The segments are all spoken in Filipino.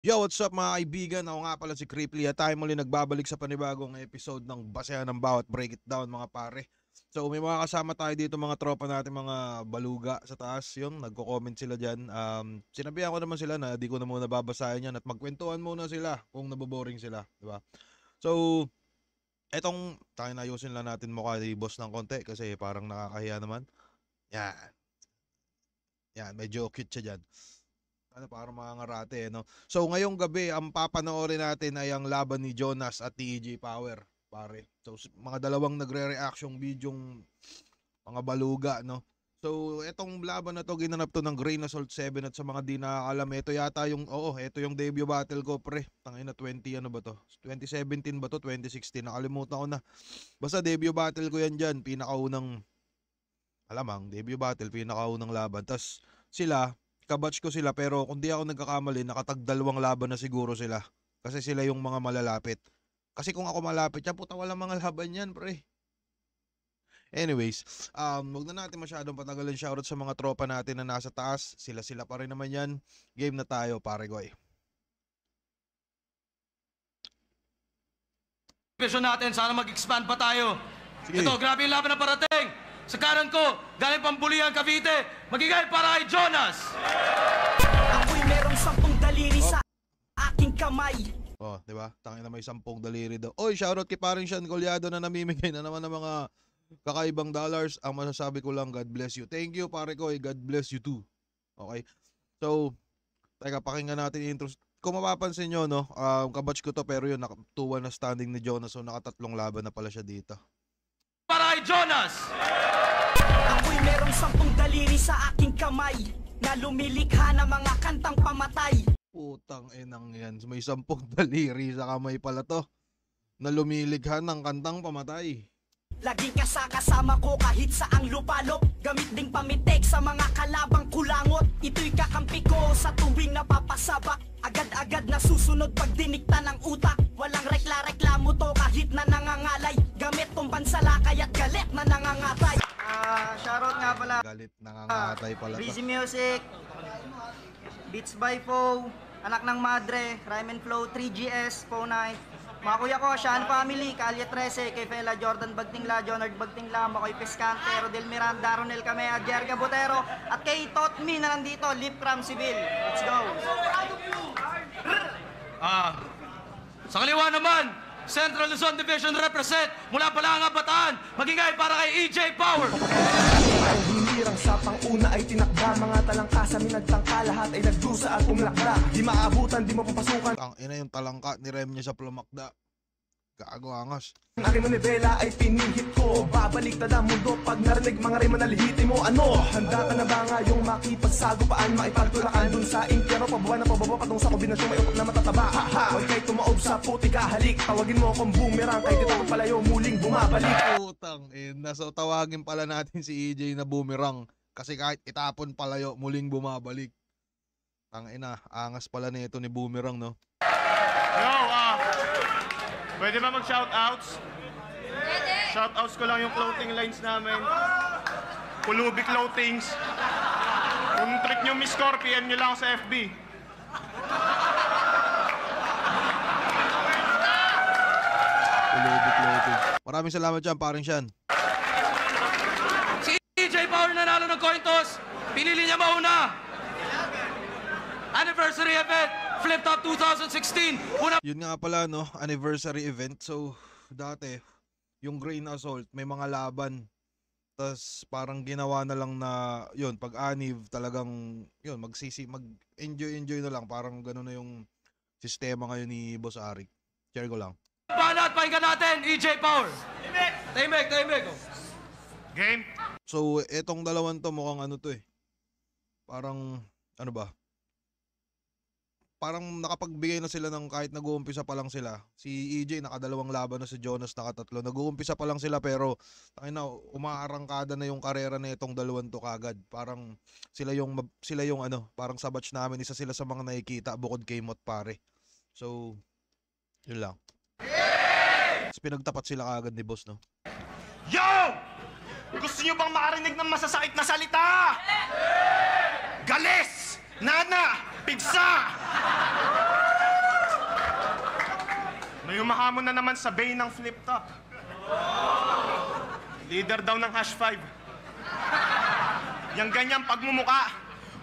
Yo, what's up mga kaibigan? Ako nga pala si Cripply at tayo muli nagbabalik sa panibagong episode ng Basehan ng Bawat Break It Down mga pare. So may mga kasama tayo dito mga tropa natin mga baluga sa taas yung nagko-comment sila dyan. Sinabihan ko naman sila na di ko na muna babasahin yan at magkwentuhan muna sila kung naboboring sila, di ba? So etong tayo na ayusin lang natin mukha ni boss ng konti kasi parang nakakahiya naman. Yan. Yan, medyo cute siya dyan. Parang mga ngarate, no? So, ngayong gabi, ang papanoorin natin ay ang laban ni Jonas at ni EJ Power, pare. So, mga dalawang nagre-reaction videong mga baluga, no? So, etong laban na to, ginanap to ng Grain Assault 7 at sa mga di nakakalam, ito yata yung, ito yung debut battle ko, pre. Tangina, 20, ano ba to? 2017 ba to? 2016, nakalimutan ko na. Basta debut battle ko yan dyan, pinakaunang, alamang, debut battle, pinakaunang laban. Tas sila, kabatch ko sila pero kung di ako nagkakamali nakatagdalawang laban na siguro sila kasi sila yung mga malalapit. Kasi kung ako malapit yan, puta walang mga laban yan, pre. Anyways, wag na natin masyadong patagalan. Shoutout sa mga tropa natin na nasa taas. Sila pa rin naman yan. Game na tayo, pare goy. Vision natin, sana mag-expand pa tayo. Sige. Ito, grabe yung laban na parating. Sa kanan ko, galing Pambulian, Cavite, magigay para kay Jonas. Ako'y merong 10 daliri sa aking kamay. Di ba? Tangina may 10 daliri daw. Oy, shoutout kay paring Sean Collado na namimigay na naman ng mga kakaibang dollars. Ang masasabi ko lang, God bless you. Thank you, pare ko. God bless you too. Okay? So, teka, pakinggan natin yung intro. Kung mapapansin nyo, no, kabatch ko to pero yun, 2-1 na standing ni Jonas. So, nakatatlong laban na pala siya dito. Para kay Jonas. Ako'y merong 10 daliri sa aking kamay na lumilikha ng mga kantang pamatay. Putang inang yan. May 10 daliri sa kamay pala to na lumilikha ng kantang pamatay. Laging kasama ko kahit saang lupalop. Gamit ding pamitek sa mga kalabang kulangot. Ito'y kakampi ko sa tuwing napapasabak. Agad-agad na susunod pag dinikta ng utak. Walang reklamo to kahit na nangangalay. Gamit tong pansalakay at galit na nangangatay. Shoutout nga pala. Galit nangangatay pala to. Breezy Music, Beats by Fo, Anak ng Madre, Rhyme and Flow, 3GS, Fo9. Mga kuya ko, Sean Family, Kalye 13, kay Fela, Jordan Bagtingla, Jonard Bagtingla, Makoy Pescante, Rodel Miranda, Ronel Camea, Jerga Botero, at kay Totmi na nandito, Lip Cram Civil. Let's go! Sa kaliwa naman, Central Luzon Division represent mula Balanga, Bataan, magingay para kay EJ Power. Ang hinirang sa pang-una ay tinakda. Mga talangka sa minagtangka, lahat ay nagdusa at umlakda. Di maabutan, di mapapasukan. Ang ina yung talangka ni Rem niya sa plumakda. Gago angas. Ang aking manibela ay pinihit ko. Babaliktad ang mundo pag narinig mga rima na lihitimo. Ano? Handa ka na ba ngayong makipagsagupaan? Maipagtulakan dun sa impyero. Pabuwa na pababa patong sa kombinasyong may utok na matataba. Ha-ha! Huwag kayo tumaob sa puti kahalik. Tawagin mo akong boomerang. Kahit ito pagpalayo muling bumabalik. Putang ina. So tawagin pala natin si EJ na boomerang. Kasi kahit itapon palayo, muling bumabalik. Ang ina, angas pala nito ni boomerang, no? Yo, pwede ba mag-shoutouts? Pwede! Shoutouts ko lang yung clothing lines namin. Pulubi Clothings. Kung trick nyo Miss Cor, PM nyo lang sa FB. Maraming salamat dyan, paring Sean. Si EJ Power nanalo ng coin toss. Pinili niya mauna. Anniversary event, Flip Top 2016. Yun nga pala, no, anniversary event. So, dati, yung Grain Assault, may mga laban. Tas parang ginawa na lang na, yun, pag-aniv, talagang, yun, mag-enjoy na lang. Parang gano'n na yung sistema ngayon ni Boss Arik. Share ko lang. Banat, pakinggan natin, EJ Power. Tahimik. Game? So, etong dalawan to, mukhang ano to eh. Parang, ano ba? Parang nakapagbigay na sila ng kahit nag-uumpisa pa lang sila. Si EJ nakadalawang laban na, si Jonas nakatatlo. Nag-uumpisa pa lang sila pero umaarangkada na yung karera na itong dalawan to kagad. Parang sila yung ano, parang sa batch namin, isa sila sa mga nakikita bukod kay Mot pare. So, yun lang. Tapos pinagtapat sila kagad ni boss, no? Yo! Gusto nyo bang makarinig ng masasakit na salita? Galis! Nana! Pigsa! May humahamon na naman sa bay ng flip top. Leader daw ng #5. Yang ganyang pagmumuka,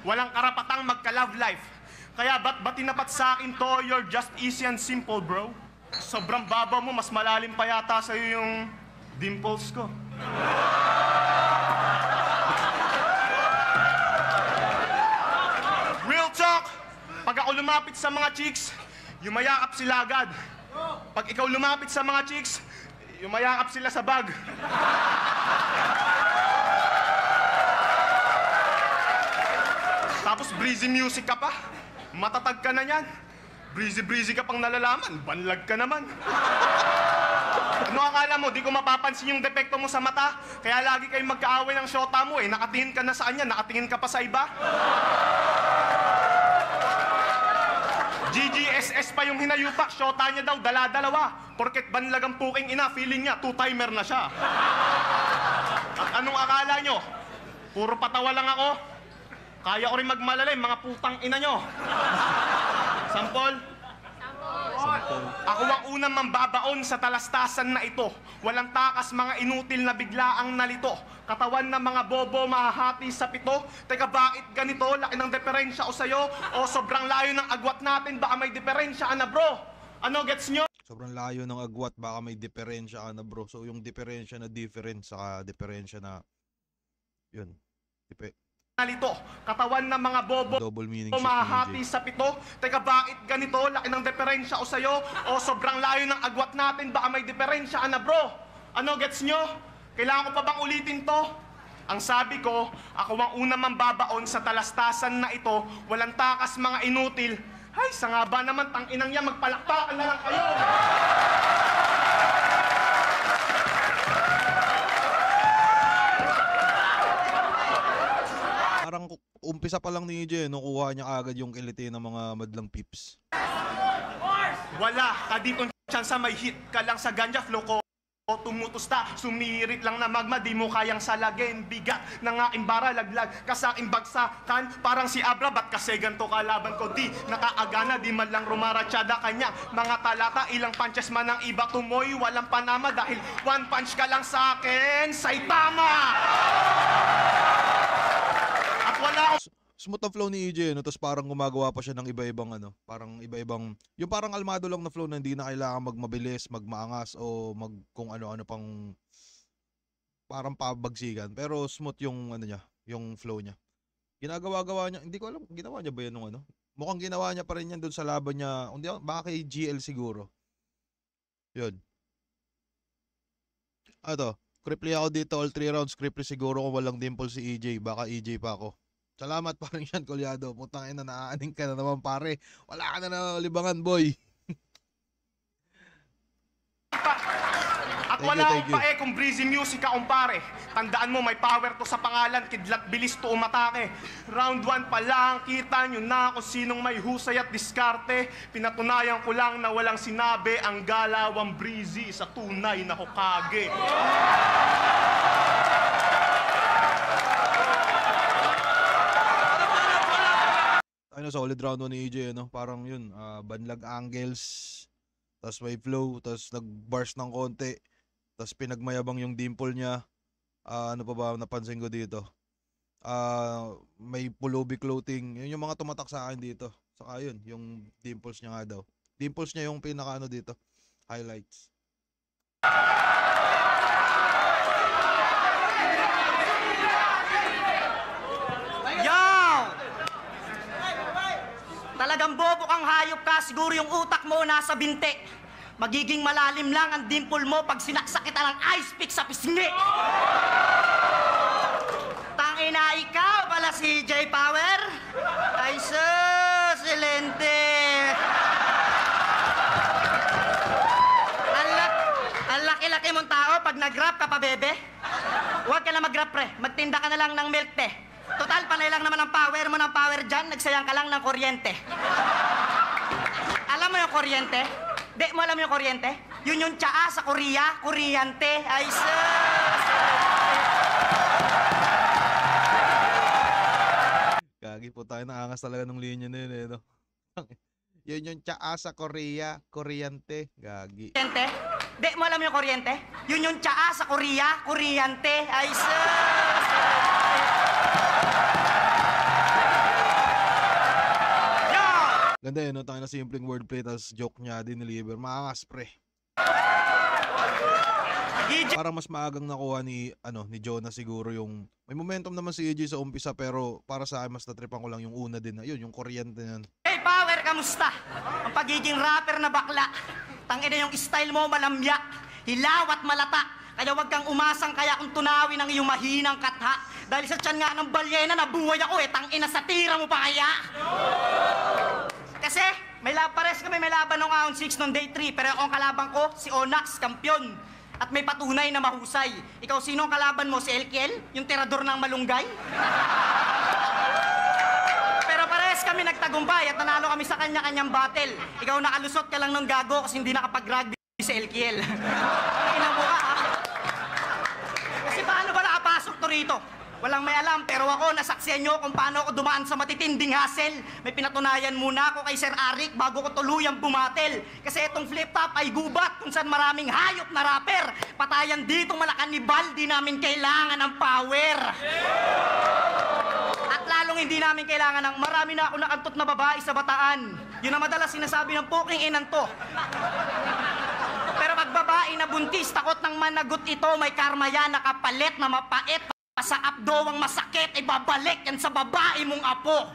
walang karapatang magka-love life. Kaya ba't tinapat sa akin to? You're just easy and simple, bro. Sobrang baba mo, mas malalim pa yata sa'yo yung dimples ko. Real talk! Pag ako lumapit sa mga chicks, yumayakap sila agad. Pag ikaw lumapit sa mga chicks, yumayakap sila sa bag. Tapos breezy music ka pa. Matatag ka na yan. Breezy ka pang nalalaman. Banlag ka naman. Ano akala mo? Di ko mapapansin yung depekto mo sa mata? Kaya lagi kayong magkaaway ng syota mo eh. Nakatingin ka na sa kanya, nakatingin ka pa sa iba. GGSS pa yung hinayupak. Syota niya daw, dala-dalawa. Porket banlag ang puking ina, feeling niya, two-timer na siya. At anong akala nyo? Puro patawa lang ako. Kaya ko rin magmalalay, mga putang ina nyo. Sampol? Ako ang unang mambabaon sa talastasan na ito. Walang takas, mga inutil na biglaang nalito. Katawan ng mga bobo mahahati sa pito. Teka, bakit ganito? Laki ng diferensya o sa'yo? O sobrang layo ng agwat natin, baka may diferensya ka na, bro? Ano, gets nyo? Sobrang layo ng agwat, baka may diferensya ka na, bro. So yung diferensya na different saka diferensya na yun. Nalito, katawan ng mga bobo Double meaning o shift mahahati ni EJ. sa pito. Teka, bakit ganito? Laki ng diferensya o sa'yo? O sobrang layo ng agwat natin, baka may diferensya ka na, bro? Ano, gets nyo? Kailangan ko pa bang ulitin to? Ang sabi ko, ako ang unang mambabaon sa talastasan na ito. Walang takas, mga inutil. Ay, sa nga ba naman, tanginang yan, magpalakpakan na lang kayo. Parang umpisa pa lang ni EJ, no, kuha niya agad yung kiliti ng mga madlang pips. Wala ka ditong tsansa, may hit ka lang sa ganja flow ko. O tumutusta, sumirit lang na magma, di mo kayang salagin. Bigat ng aking bara, laglag ka sa aking bagsakan. Parang si Abra, ba't kasi ganito kalaban ko? Di nakaagana, di man lang rumaratsada kanya. Mga talata, ilang punches man ang iba tumoy. Walang panama dahil one punch ka lang sa akin. Saitama! At wala akong Smooth ang flow ni EJ, no? Tapos parang gumagawa pa siya ng iba-ibang ano, parang iba-ibang, yung parang almado lang na flow na hindi na kailangan magmabilis, magmaangas o mag kung ano-ano pang parang pabagsigan. Pero smooth yung ano niya, yung flow niya. Ginagawa-gawa niya, hindi ko alam, ginawa niya ba yan nung ano? Mukhang ginawa niya pa rin yan doon sa laban niya, hindi, baka kay GL siguro. Yun. Ano, cripply ako dito all 3 rounds, cripply siguro kung walang dimple si EJ, baka EJ pa ako. Salamat parang yan, Kolyado. Putang ina, naaaning ka na naman, pare. Wala ka na na libangan, boy. At Thank wala you, akong pae kung breezy music ka, kumpare. Tandaan mo, may power to sa pangalan, kidlat bilis to umatake. Round 1 pa lang, kita nyo na kung sinong may husay at diskarte. Pinatunayan ko lang na walang sinabi ang galawang breezy sa tunay na Hokage. Ano, solid round 1 ni EJ, ano? Parang yun, banlag angles, tas may flow, tas nag-bars ng konti, tas pinagmayabang yung dimple niya. Ano pa ba napansin ko dito? May pulubi clothing. Yun yung mga tumatak sa akin dito. Saka yun, yung dimples niya nga daw. Dimples niya yung pinaka ano dito, highlights. Talagang bobo kang hayop ka, siguro yung utak mo nasa binte. Magiging malalim lang ang dimple mo pag sinaksak kita ng ice pick sa pisngi. Tangina, ikaw pala si J Power? Ay sus, silente. Ang laki-laki mong tao pag nag-rap ka pa, bebe. Huwag ka na mag-rap, pre. Magtinda ka na lang ng milk tea. Total, panay lang naman ang power mo ng power dyan. Nagsayang ka lang ng kuryente. Alam mo yung kuryente? Di mo alam yung kuryente? Yun yung tsaa sa Korea, kuryante. Ay, sus! Gagi po tayo, naangas talaga ng linya na yun, eh, no? Yun yung tsaa sa Korea, kuryente. Gagi. Kuryente? Di mo alam yung kuryente? Yun yung tsaa sa Korea, kuryente. Ay, sus! Ganda yun, no? Tayo na simpleng wordplay, tas joke niya, dineliver. Maangas, pre. Parang mas maagang nakuha ni Jonah siguro yung may momentum naman si EJ sa umpisa, pero para sa akin mas natripan ko lang yung una din na yun, yung kuryente yan. Hey, Power, kamusta? Ang pagiging rapper na bakla. Tangina yung style mo malamya, hilaw at malata. Kaya wag kang umasang kaya kung tunawin ang iyong mahinang katha. Dahil sa tiyan nga ng balyena, nabuhay ako eh. Tangina sa tira mo pa kaya? Kasi pares kami may laban nung round 6 nung day 3. Pero ang kalaban ko, si Onax, kampyon. At may patunay na mahusay. Ikaw, sino ang kalaban mo? Si Elkiel? Yung tirador ng malunggay? Pero pares kami nagtagumpay at nanalo kami sa kanya-kanyang battle. Ikaw nakalusot ka lang ng gago kasi hindi nakapag-rugby si Elkiel. Ina mo ka, ha? Kasi paano ba nakapasok to rito? Walang may alam, pero ako, nasaksiyan nyo kung paano ako dumaan sa matitinding hassle. May pinatunayan muna ako kay Sir Arik bago ko tuluyang bumatel. Kasi itong flip-top ay gubat kung saan maraming hayop na rapper. Patayan dito malakanibal, di namin kailangan ng power. At lalong hindi namin kailangan ng marami na ako nakantot na babae sa bataan. Yun ang madalas sinasabi ng puking inan to. Pero pag babae na buntis, takot ng managot ito, may karma yan, nakapalit na mapait. Sa abdo ang masakit, ay babalik yan sa babae mong apo.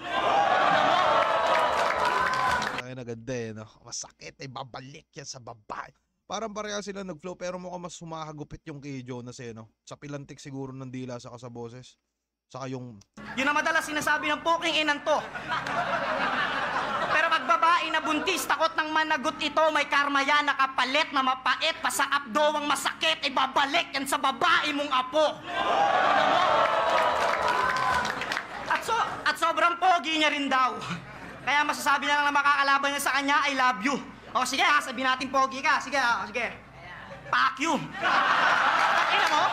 Ay, naganda eh, no? Masakit, ay babalik yan sa babae. Parang pareha sila nag-flow, pero mukhang mas humahagupit yung kay Jonas eh, no? Sa pilantik siguro ng dila, saka sa boses. Saka yung... Yun ang madalas sinasabi ng puking inan to. Pero pag babae na buntis, takot ng managot ito, may karma yan, nakapalit na mapait. Pa sa abdo ang masakit, ay babalik yan sa babae mong apo. At sobrang pogi niya rin daw. Kaya masasabi na lang na makakalaban niya sa kanya, I love you. O sige ha, sabihin natin pogi ka. Sige ha, sige. Fuck you. Ina mo?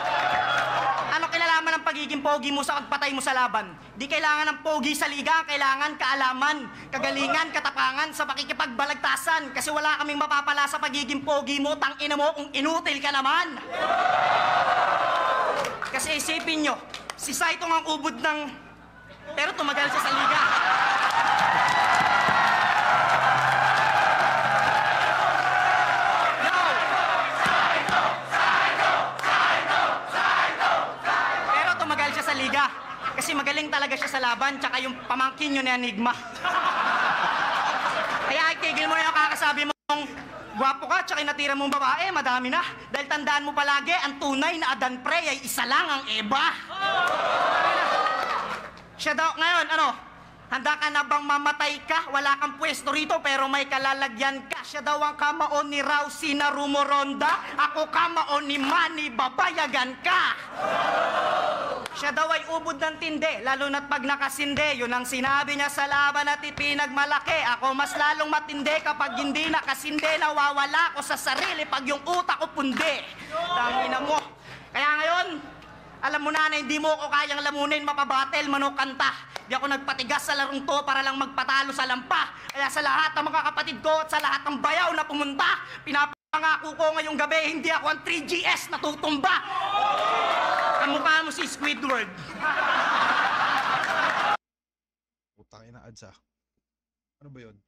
Ano kilalaman ng pagiging pogi mo sa pagpatay mo sa laban? Di kailangan ng pogi sa liga, kailangan kaalaman, kagalingan, katapangan sa pakikipagbalagtasan. Kasi wala kaming mapapala sa pagiging pogi mo, tangina mo kung inutil ka naman. Kasi isipin nyo, si Saitong ang ubod ng... Pero tumagal siya sa liga. Pero tumagal siya sa liga. Kasi magaling talaga siya sa laban, tsaka yung pamangkin nyo na Enigma. Kaya itigil mo na yung kakasabi mong gwapo ka, tsaka natira mong babae, madami na. Dahil tandaan mo palagi, ang tunay na Adan Pre ay isa lang ang Eva. Siya daw, ngayon, handa ka na bang mamatay ka? Wala kang pwesto rito, pero may kalalagyan ka. Siya daw ang kamaon ni Rousey na Rumoronda. Ako kamaon ni Manny, babayagan ka. Siya daw ay ubod ng tindi, lalo na't pag nakasinde. Yun ang sinabi niya sa laban at ipinagmalaki. Ako mas lalong matindi kapag hindi nakasinde. Nawawala ko sa sarili pag yung utak ko pundi. Tangina mo. Kaya ngayon, alam mo na hindi mo ko kayang lamunin, mapabatel, manukanta. Di ako nagpatigas sa larong to para lang magpatalo sa lampa. Kaya sa lahat ng mga kapatid ko at sa lahat ng bayaw na pumunta, pinapangako ko ngayong gabi, hindi ako ang 3GS na tutumba. Kamukha mo si Squidward. Putang ina, ads ah. Ano ba yun?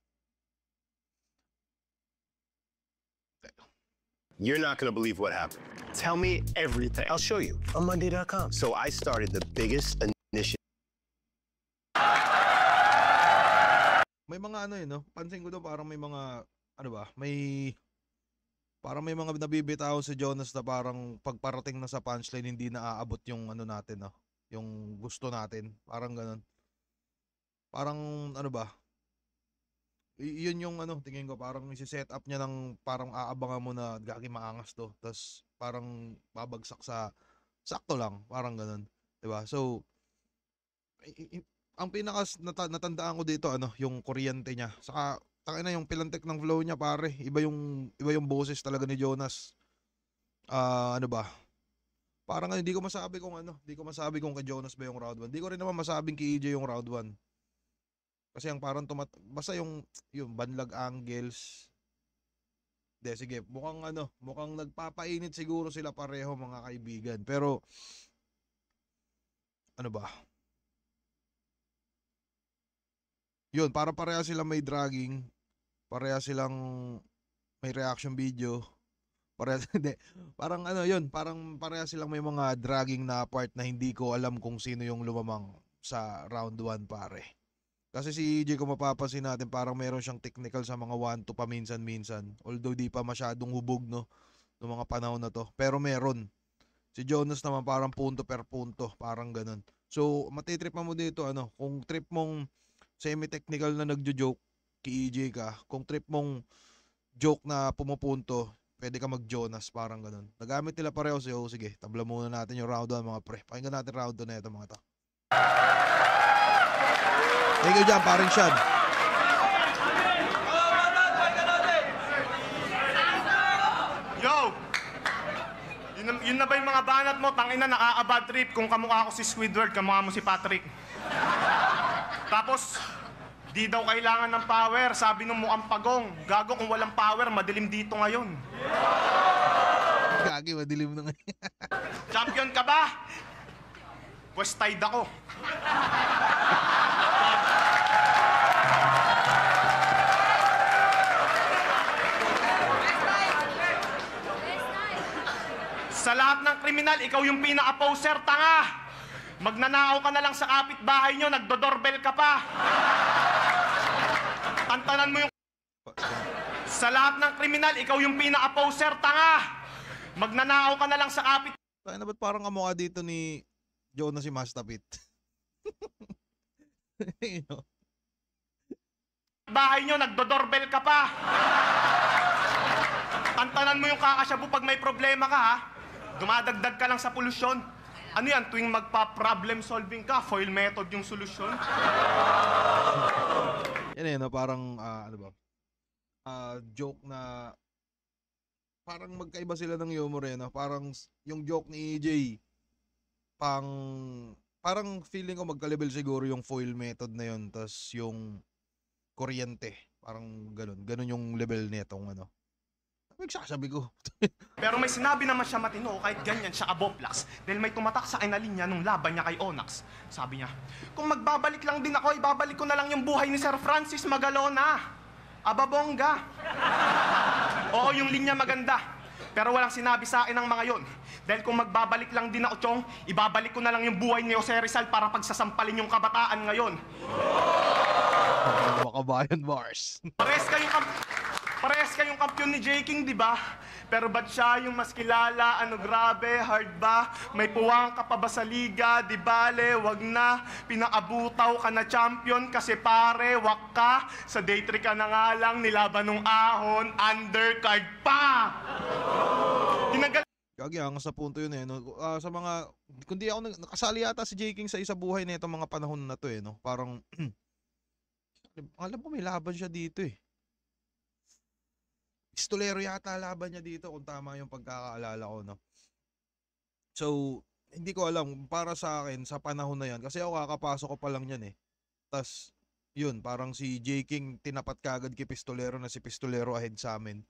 You're not going to believe what happened. Tell me everything. I'll show you on Monday.com. So I started the biggest initiative. May mga no? Pansin ko daw parang may mga, parang may mga nabibitaw si Jonas na parang pagparating na sa punchline, hindi na aabot yung natin, no? Yung gusto natin. Parang ganun. Parang, yun yung tingin ko parang isi-set up niya ng parang aabangan mo na gagi maangas to, tapos parang babagsak sa sakto lang, parang ganun, 'di ba? So ang natandaan ko dito yung kuryente niya. Saka tangina yung pilantek ng flow niya, pare. Iba yung boses talaga ni Jonas. Parang hindi ko masabi kung kay Jonas ba yung round 1. Hindi ko rin naman masabing kay EJ yung round 1. Kasi ang parang basta yung banlag angles. Sige, mukhang nagpapainit siguro sila pareho mga kaibigan. Pero ano ba? Yun, para pareha silang may dragging, pareha silang may reaction video, pareha hindi, parang parang pareha silang may mga dragging na part na hindi ko alam kung sino yung lumamang sa round 1 pare. Kasi si EJ kung mapapansin natin parang meron siyang technical sa mga 1-2 paminsan-minsan. Although di pa masyadong hubog no ng mga panahon na to. Pero meron. Si Jonas naman parang punto per punto, parang ganun. So matitrip mo dito kung trip mong semi-technical na nagjo-joke kay EJ ka, kung trip mong joke na pumupunto, pwede ka mag-Jonas, parang ganun. Nagamit nila pareho sige, tabla muna natin yung round 1 mga pre. Pakinggan natin round 2 na ito mga to. Thank you dyan, paring Sean. Yo! Yun na ba yung mga banat mo? Tangina, nakaka-bad trip. Kung kamukha ko si Squidward, kamukha mo si Patrick. Tapos, di daw kailangan ng power. Sabi nung mukhang pagong. Gago, kung walang power, madilim dito ngayon. Gagi, madilim na ngayon. Champion ka ba? West Tide ako. Sa lahat ng kriminal, ikaw yung pinaka-poser, tanga! Magnanakaw ka na lang sa kapitbahay nyo, nagdo-doorbell ka pa! Tantanan mo yung... Sa lahat ng kriminal, ikaw yung pinaka-poser, tanga! Magnanakaw ka na lang sa kapit... Tayo na ba't parang kamukha dito ni Jonas si Mastapit? Bahay nyo, nagdo-doorbell ka pa! Tantanan mo yung kakasyabu pag may problema ka, ha? Dumadagdag ka lang sa polusyon. Ano yan, tuwing magpa-problem solving ka, foil method yung solusyon? Yan parang, joke na, parang magkaiba sila ng humor parang yung joke ni EJ, parang feeling ko magka-level siguro yung foil method na yun, tas yung kuryente, parang ganun yung level nitong Nagsasabi ko. Pero may sinabi naman siya matino, kahit ganyan siya aboplas, dahil may tumatak sa linya nung laban niya kay Onyx. Sabi niya, kung magbabalik lang din ako, ibabalik ko na lang yung buhay ni Sir Francis Magalona. Ababongga. Oo, yung linya maganda. Pero walang sinabi sa akin ng mga yon. Dahil kung magbabalik lang din ako, Chong, ibabalik ko na lang yung buhay ni Jose Rizal para pagsasampalin yung kabataan ngayon. Makabayan Mars. Parehas kayong kampiyon ni J. King, di ba? Pero ba't siya yung mas kilala? Ano grabe, hard ba? May puwang ka pa ba sa liga? Di bale, wag na. Pinakabutaw ka na champion kasi pare, wak ka. Sa day 3 ka na nga lang, nilaban ng ahon, undercard pa! Gagi, ang sa punto yun sa mga, kundi ako nakasali yata si J. King sa isa buhay na itong mga panahon na to Parang, alam ko may laban siya dito Pistolero yata laban niya dito kung tama yung pagkakaalala ko So, hindi ko alam para sa akin sa panahon na yan kasi ako kakapasok ko pa lang yan Tas yun, parang si J. King tinapat kagad kay Pistolero na si Pistolero ahead sa amin.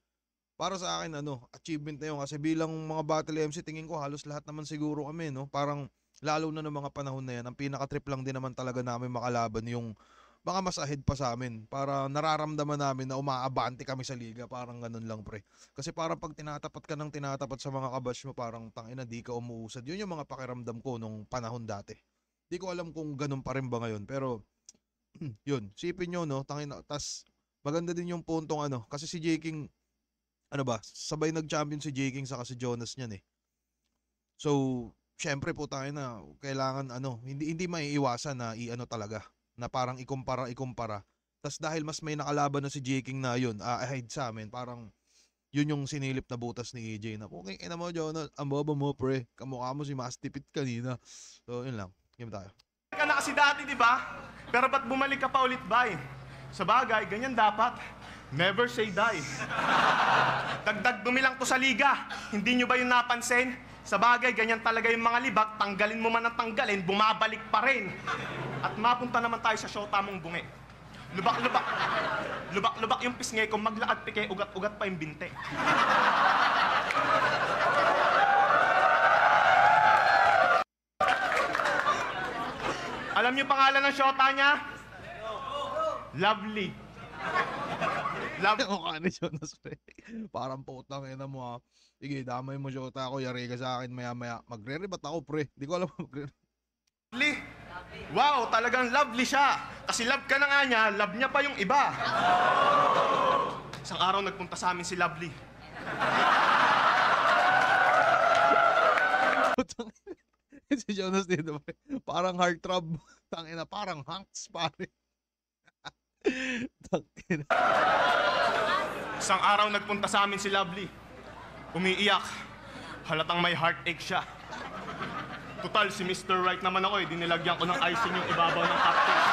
Para sa akin achievement na yun kasi bilang mga battle MC tingin ko halos lahat naman siguro kami Parang lalo na ng mga panahon na yan, ang pinaka-trip lang din naman talaga namin makalaban yung mga mas ahead pa sa amin para nararamdaman namin na umaabante kami sa liga, parang ganun lang pre. Kasi parang pag tinatapat ka ng tinatapat sa mga kabash mo, parang tangina di ka umuusad. Yun yung mga pakiramdam ko nung panahon dati. Di ko alam kung ganun pa rin ba ngayon, pero yun, sipin nyo tangina. Tas maganda din yung puntong kasi si J. King, sabay nag-champion si J. King saka si Jonas niyan So, syempre po tayo na kailangan hindi maiiwasan na talaga na parang ikumpara. Tas dahil mas may nakalaban na si J. King na yun, ahead sa amin, parang yun yung sinilip na butas ni EJ na, okay, mo, Jonas, ang baba mo, pre, kamukha mo si Mastipit kanina. So, yun lang. Game tayo. Ka na kasi dati, di ba? Pero ba't bumalik ka pa ulit, bay? Sa bagay, ganyan dapat. Never say die. Dagdag dumilang to sa liga. Hindi nyo ba yung napansin? Sa bagay, ganyan talaga yung mga libak. Tanggalin mo man ang tanggalin, bumabalik pa rin. At mapunta naman tayo sa showta mong bungi. Lubak-lubak. Lubak-lubak yung pisngi ko, maglakad pike, ugat-ugat pa yung binte. Alam niyo pangalan ng shota niya? Lovely. O ka ni Jonas, pre. Parang putang ina mo ha. Sige, damay mo Jota ako, yari ka sa akin maya-maya. Magre-rebat ako, pre. Di ko alam Lovely. Wow, talagang lovely siya. Kasi love ka na nga niya, love niya pa yung iba. Isang araw nagpunta sa amin si Lovely. Si Jonas dito, pre. Parang heartthrob. Tangina, parang Hanks, pare. Tangina. Isang araw nagpunta sa amin si Lovely. Umiiyak. Halatang may heartache siya. Total, si Mr. Right naman ako eh. Dinilagyan ko ng icing yung ibabaw ng cupcake.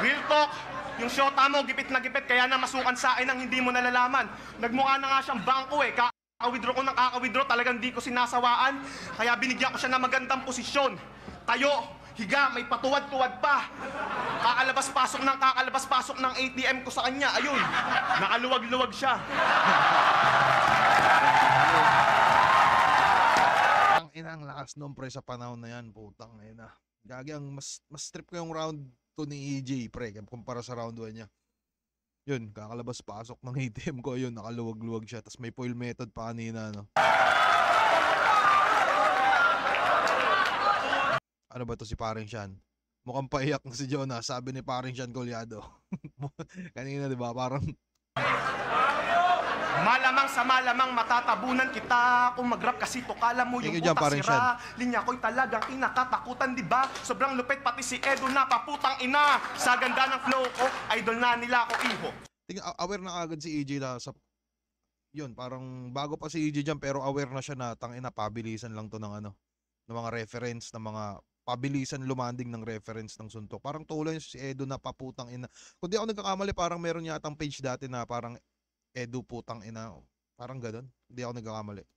Real talk, yung shota mo, gipit na gipit, kaya na masukan sa akin ang hindi mo nalalaman. Nagmukha na nga siyang bangko eh. Kaka-withdraw ko ng kaka-withdraw, talagang di ko sinasawaan. Kaya binigyan ko siya ng magandang posisyon. Tayo, higa, may patuwad-tuwad pa. Kakalabas-pasok ng ATM ko sa kanya. Ayun, nakaluwag-luwag siya. Ang inang lakas nung pre sa panahon na yan, putang ina. Gagi ang mas trip ko yung round 2 ni EJ, pre, kumpara sa round 1 niya. Yun, kakalabas-pasok ng ATM ko, yun, nakaluwag-luwag siya. Tapos may foil method pa kanina, no? Ano ba to si Paring Sean? Mukhang paiyak na si Jonah, sabi ni Paring Sean Colyado. Kanina, di ba? Parang... Malamang sa malamang matatabunan kita kung mag-rap kasi to kala mo yung utak sira. Linya ko'y talagang kinakatakutan, di ba? Sobrang lupit pati si Edo na paputang ina. Sa ganda ng flow ko, idol na nila ako iho. Aware na agad si EJ na sa... Yun, parang bago pa si EJ dyan pero aware na siya na tangina, pabilisan lang to ng ano, ng mga reference, ng mga pabilisan lumanding ng reference ng suntok. Parang tulad si Edo na paputang ina. Kung di ako nagkakamali, parang meron yatang page dati na parang Edu putang ina. Parang gano'n. Hindi ako nagkakamali.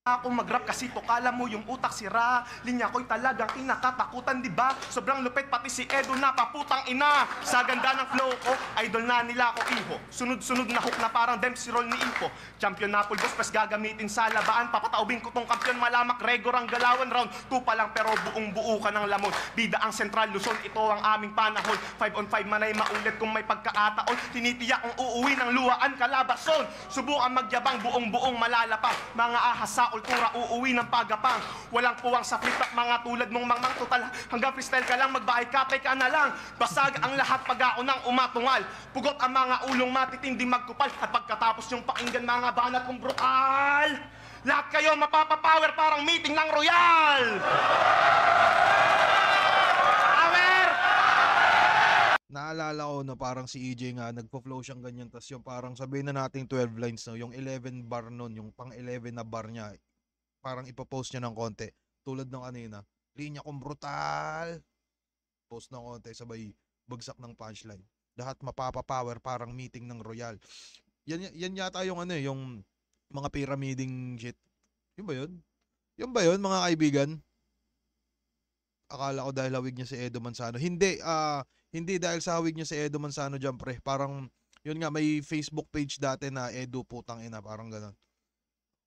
Kung mag-rap kasi to kala mo yung utak sira. Linya ko'y talagang kinakatakutan, di ba? Sobrang lupit pati si Edo na paputang ina. Sa ganda ng flow ko, idol na nila ako iho. Sunod-sunod na hook na parang Dempsey roll ni Info. Champion na full boss, pas gagamitin sa labaan. Papataubin ko tong kampiyon, malamak Regor ang galawan. Round 2 pa lang pero buong buo ka ng lamon. Bida ang Central Luzon, ito ang aming panahon. 5 on 5 manay maulit kung may pagkakataon. Tinitiyak ang uuwi ng luwaan kalabason. Subukan magyabang buong malalapang. Mga ahas sa ultura uuwi ng pagapang. Walang puwang sa flip top, mga tulad mong mangmang total. Hanggang freestyle ka lang, magbahay kapay ka na lang. Basag ang lahat pag ako nang umatungal. Pugot ang mga ulong matitindi magkupal. At pagkatapos yung pakinggan mga banat kong brutal. Lahat kayo mapapapower parang meeting ng royal. Naalala ko na parang si EJ nga, nagpo-flow siyang ganyan, tas yung parang sabihin na natin 12 lines, no? Yung 11 bar nun, yung pang 11 na bar niya, parang ipopost niya ng konti. Tulad ng kanina, linya kong brutal. Post ng konti, sabay bagsak ng punchline. Lahat mapapapower parang meeting ng royal. Yan yata yung ano yung mga pyramiding shit. Yun ba yun? Yun ba yun, mga kaibigan? Akala ko dahil hawig niya si Edo Manzano. Hindi dahil sa hawig niya si Edo Manzano dyan, pre. Parang, yun nga, may Facebook page dati na Edo putang ina, parang gano'n.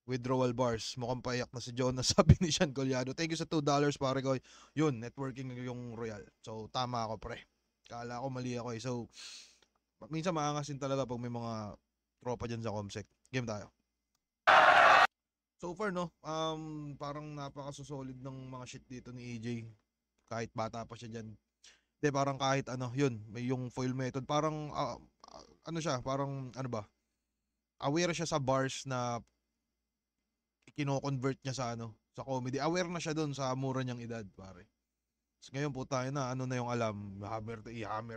Withdrawal bars. Mukhang paiyak na si Jonas, sabi ni Sean Colyado. Thank you sa $2, pare ko. Yun, networking yung royal. So, tama ako, pre. Kala ko mali ako eh. So, minsan maangasin talaga pag may mga tropa dyan sa Comsec. Game tayo. So far, no, parang napakasosolid ng mga shit dito ni EJ. Kahit bata pa siya dyan. Hindi, parang kahit ano, yun, may yung foil method. Parang, ano siya, parang, ano ba, aware siya sa bars na kino-convert niya sa ano, sa comedy. Aware na siya doon sa mura niyang edad, pare. So, ngayon po tayo na, ano na yung alam, hammer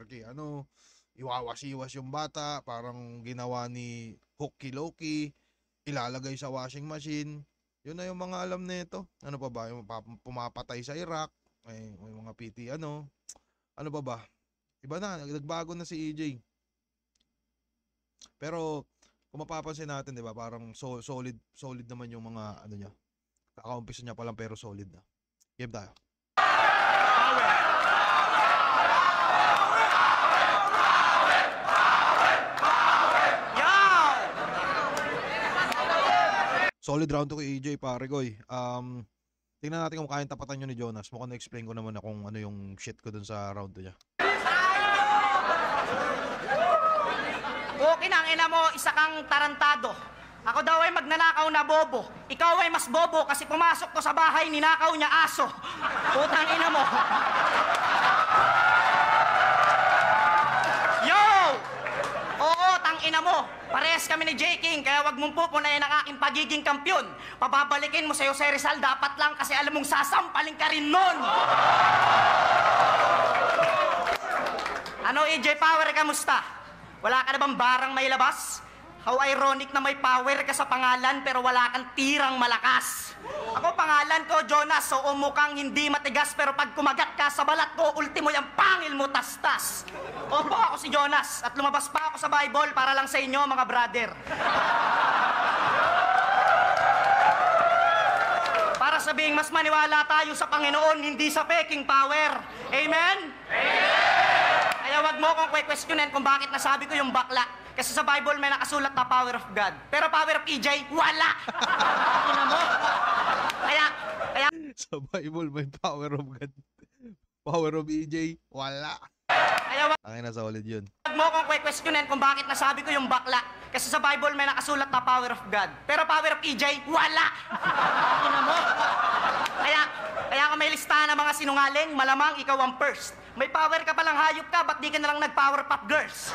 key, ano, iwawasiwas yung bata, parang ginawa ni Hooky Loki, ilalagay sa washing machine. Yun na yung mga alam nito. Ano pa ba, yung pumapatay sa Iraq, may mga PT, ano pa ba? Iba na, nagbago na si EJ. Pero kung mapapansin natin, 'di ba, parang solid naman yung mga ano niya. Kakaumpisa niya pa lang pero solid na. Game tayo. power. Yow! Solid round to kay AJ, pare koy. Tingnan natin kung kayang tapatan nyo ni Jonas. Mukhang na-explain ko naman na kung ano yung shit ko dun sa round 2 niya. Okay na, ang ina mo, isa kang tarantado. Ako daw ay magnanakaw na bobo. Ikaw ay mas bobo kasi pumasok ko sa bahay, ninakaw niya aso. Putang ina mo. Yo! Oo, tang ina mo. Parehas kami ni J. King, kaya wag mong pupunayan ang aking pagiging kampyon. Pababalikin mo sa Jose Rizal, dapat lang kasi alam mong sasampaling ka rin nun. Ano, AJ Power, kamusta? Wala ka na bang barang may labas? How ironic na may power ka sa pangalan pero wala kang tirang malakas. Ako pangalan ko Jonas, so umukhang hindi matigas pero pag kumagat ka sa balat ko, ultimo yung pangil mo tastas. Opo, ako si Jonas at lumabas pa ako sa Bible para lang sa inyo mga brother. Para sabihing mas maniwala tayo sa Panginoon, hindi sa peking power. Amen? Kaya wag mo akong questionin kung bakit nasabi ko yung bakla. Kasi sa Bible may nakasulat na power of God. Pero power of EJ, wala! Ina mo? Kaya... Sa Bible may power of God. Power of AJ, wala. Kaya Ang ina, solid yun. wag mo akong questionin kung bakit nasabi ko yung bakla. Kasi sa Bible may nakasulat na power of God. Pero power of EJ, wala! Ina mo? Kaya kung may listahan ng mga sinungaling, malamang ikaw ang first. May power ka palang hayop ka, ba't di ka nalang nag-power pop girls?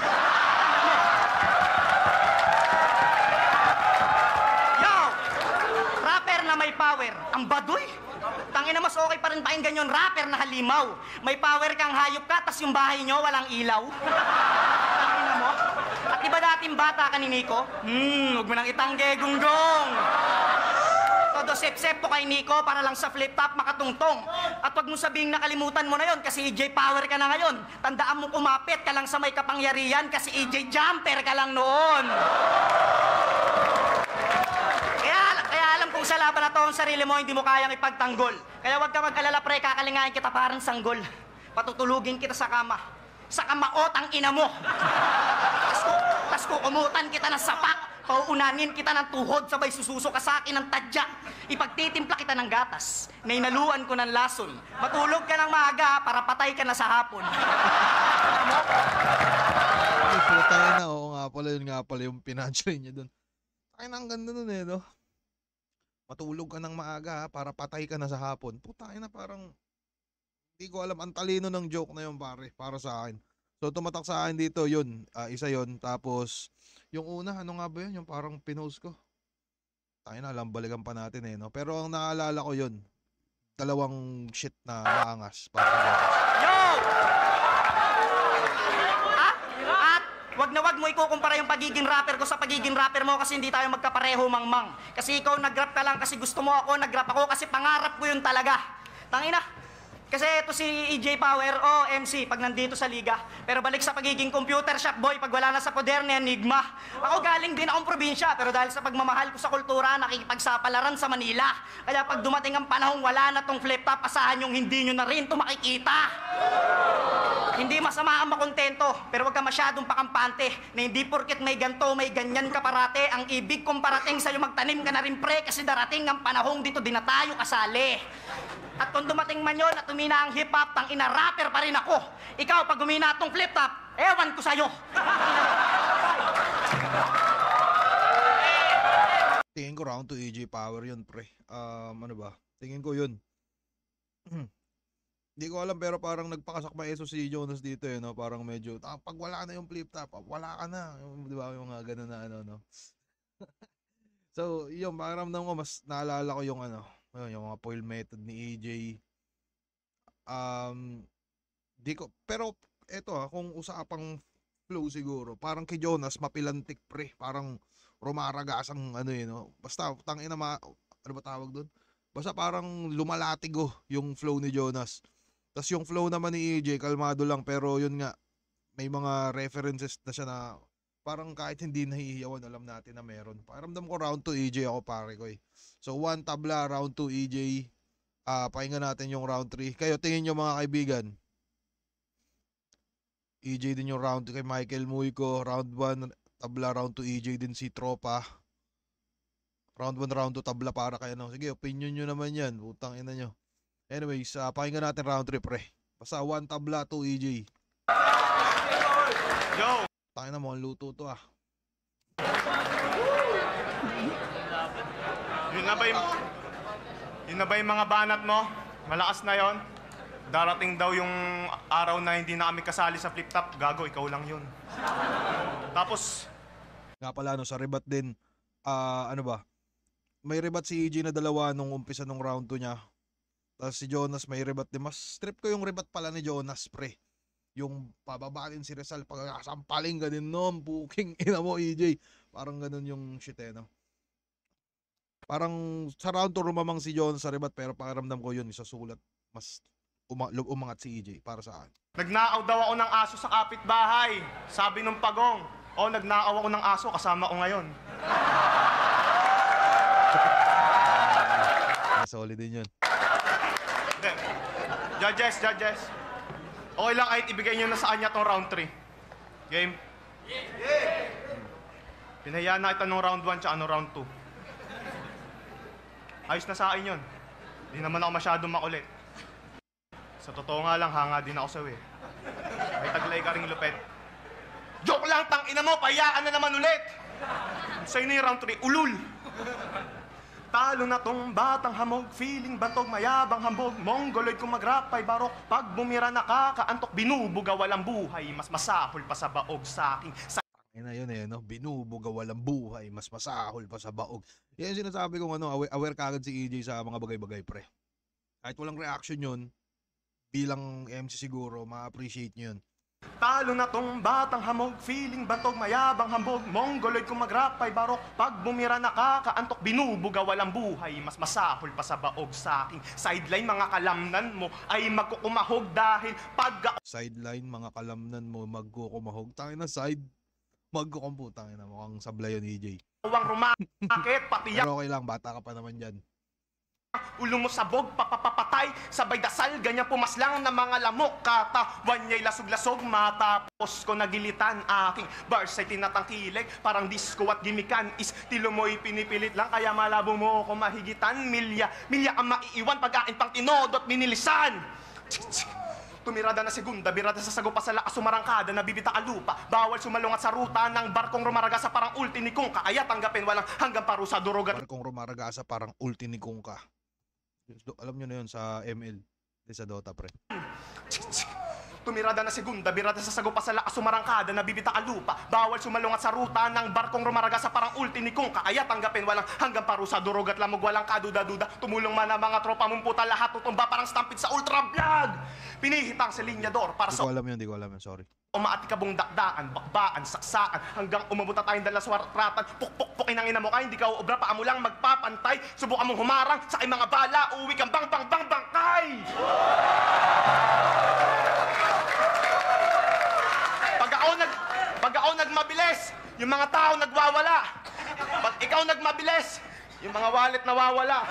Yo! Rapper na may power. Ang baduy. Tangina, mas okay pa rin pakinggan yung rapper na halimaw. May power kang hayop ka, tas yung bahay nyo walang ilaw. Tangina mo. At diba dating bata ka ni Nico? Huwag mo nang itangge, gunggong. Todo sep-sep po kay Nico para lang sa flip-top makatungtong. At wag mo sabihing nakalimutan mo na yon kasi EJ Power ka na ngayon. Tandaan mo kumapit ka lang sa may kapangyarihan kasi EJ Jumper ka lang noon. Kaya alam kong sa laban na to ang sarili mo hindi mo kayang ipagtanggol. Kaya wag ka mag-alala pre, kakalingain kita parang sanggol. Patutulugin kita sa kama. Sa kamaot ang ina mo. Tas kukumutan kita ng sapak. Pauunanin kita ng tuhod, sabay sususo ka sa akin ng tadya. Ipagtitimpla kita ng gatas, nainaluan ko ng lason. Matulog ka ng maaga para patay ka na sa hapon. Ay, putay na. Oo nga pala, yun nga pala yung pinunchline niya dun. Ay, ang ganda nun eh, no? Matulog ka ng maaga para patay ka na sa hapon. Putay na, parang hindi ko alam. Ang talino ng joke na yun, pare, para sa akin. So, tumatak sa akin dito, yun. Isa yun. Tapos, yung una, ano nga ba yun? Yung parang pinost ko. Tayo na, alam, balikan pa natin eh, no? Pero ang naalala ko yun, dalawang shit na maangas. Yo! At wag na wag mo ikukumpara yung pagiging rapper ko sa pagiging rapper mo kasi hindi tayo magkapareho, mangmang. Kasi ikaw nag-rap ka lang kasi gusto mo ako, nag-rap ako kasi pangarap ko yun talaga. Tangina. Kasi ito si EJ Power, MC, pag nandito sa liga. Pero balik sa pagiging computer shop boy, pag wala na sa poder ni Enigma. Ako galing din akong probinsya, pero dahil sa pagmamahal ko sa kultura, nakikipagsapalaran sa Manila. Kaya pag dumating ang panahong wala na tong flip-top, asahan yung hindi nyo na rin ito makikita. Hindi masama ang makontento, pero wag ka masyadong pakampante na hindi porket may ganto, may ganyan ka parate. Ang ibig kong parating sa'yo magtanim ka na rin pre, kasi darating ang panahong dito di na tayo kasali. At kung dumating man yun at umina ang hip-hop, tang ina rapper pa rin ako. Ikaw, pag umina itong flip-top, ewan ko sa'yo. Tingin ko round to AJ Power yun, pre. Ano ba? Tingin ko yun. Hindi ko alam pero parang nagpakasak maeso si Jonas dito eh, no? Parang medyo, pag wala na yung flip-top, wala ka na. Di ba yung mga ganun na ano, no? So, yun, parang naman ko, mas naalala ko yung ano, yung mga foil method ni AJ. Di ko, pero eto kung usapang flow siguro, parang kay Jonas mapilantik pre, parang rumaragas ang ano yun, no? Basta tangina ano ba tawag doon? Basta parang lumalatigo yung flow ni Jonas. Tas yung flow naman ni AJ kalmado lang pero yun nga may mga references na siya na parang kahit hindi nahihiyawan alam natin na meron. Pakiramdam ko round 2 AJ ako pare ko eh. So 1 tabla, round 2 AJ. Pakinggan natin yung round 3. Kayo, tingin nyo mga kaibigan. EJ din yung round 2 kay Michael Muyko. Round 1, tabla. Round 2, EJ din si Tropa. Round 1, round 2, tabla para kay ano. Sige, opinion nyo naman yan. Putang ina nyo. Anyways, pakinggan natin round 3, pre. Basta 1 tabla, 2 EJ. Yo! Tangin na mo, ang luto to ah. Yun na ba yung mga banat mo? Malakas na yon. Darating daw yung araw na hindi na kami kasali sa flip-top. Gago, ikaw lang yun. Tapos, Nga pala, no, sa rebat din, ano ba? May rebat si EJ na dalawa nung umpisa nung round 2 niya. Tapos si Jonas may rebat din. Mas strip ko yung rebat pala ni Jonas, pre. Yung pababalin si Rizal, pagkakasampaling ganun, no? Puking ina mo, EJ. Parang ganun yung shit, eh, no? Parang sa round 2 rumamang si Jonas sa rebat, pero pakiramdam ko yun, isa sulat. Mas umangat si EJ para saan. nagnaaw daw ako ng aso sa kapitbahay. Sabi nung pagong, nagnaaw ako ng aso, kasama ko ngayon. Solid din yun. Hindi. Judges. Okay lang kahit ibigay nyo na sa kanya tong round 3. Game? Yeah! Pinahayaan na kita nung round 1 tsaka nung round 2. Ayos na sa akin yun. Hindi naman ako masyadong makulit. Sa totoo nga lang, hanga din ako sa'yo eh. May taglay ka ring lupet. Joke lang, tangina mo, payaan na naman ulit! Sa'yo na yung round 3, ulul! Talo na tong batang hamog, feeling bantog, mayabang hambog, mongoloid kung mag-rap ay barok, pag bumira nakakaantok, binubuga walang buhay, mas masahol pa sa baog sa aking Yun eh, no? Binubuga walang buhay, mas masahol pa sa baog. Yan yung sinasabi kong aware kagad si EJ sa mga bagay-bagay, pre. Kahit walang reaction yun, bilang MC siguro, ma-appreciate nyo yun. Talo na tong batang hamog, feeling bantog, mayabang hambog, mongoloid kung mag-rap ay barok, pag bumira nakakaantok, binubuga walang buhay, mas masahol pa sa baog sa aking sideline, mga kalamnan mo ay magkukumahog dahil pag Sideline, mga kalamnan mo, magkukumahog. Tangin na side, magkukumputang ina mo. Mukhang sablay yun, EJ. awang rumakit, pati Pero okay lang, bata ka pa naman dyan. ulo mo sabog, papapapatay, sabay dasal, ganyan pumaslang na mga lamok, katawan niya'y lasog-lasog, matapos ko nagilitan aking bars ay tinatangkilik, parang disco at gimikan, estilo mo'y pinipilit lang, kaya malabo mo ko mahigitan, milya ang maiiwan, pag-ain pang tinodot, minilisan. Tumirada na segunda, birada sa sagupa sa lakas, sumarangkada, nabibita ka lupa. Bawal sumalungat sa ruta ng barkong rumaraga sa parang ulti ni Kung, kaya tanggapin walang hanggang parusa, durugat. Barkong rumaragasa parang ulti ni Kungka. Alam nyo na yun sa ML, di sa Dota, pre. Tumirada na segunda, birada sa sagupa sa lakas, sumarangkada, nabibita ka lupa. Bawal sumalungat sa ruta ng barkong rumaraga sa parang ulti ni Kung, kaya tanggapin walang hanggang parusa, durugat lamog, walang kaduda-duda. Tumulong man ang mga tropa mong puta, lahat tutumba parang stampede sa ultra vlog. Pinihitang sa linyador para sa Di ko alam yun, sorry. umaati ka bong dakdaan, bakbaan, saksaan, hanggang umabot na tayong dalaswaratan, pukpukin ang ina mo kaya, hindi ka uobra, paa mo lang magpapantay, subukan mong humarang sa aking mga bala, uuwi kang bang-bang-bang-bangkay! Pag ako nagmabilis, yung mga tao nagwawala. Pag ikaw nagmabilis, yung mga wallet nawawala.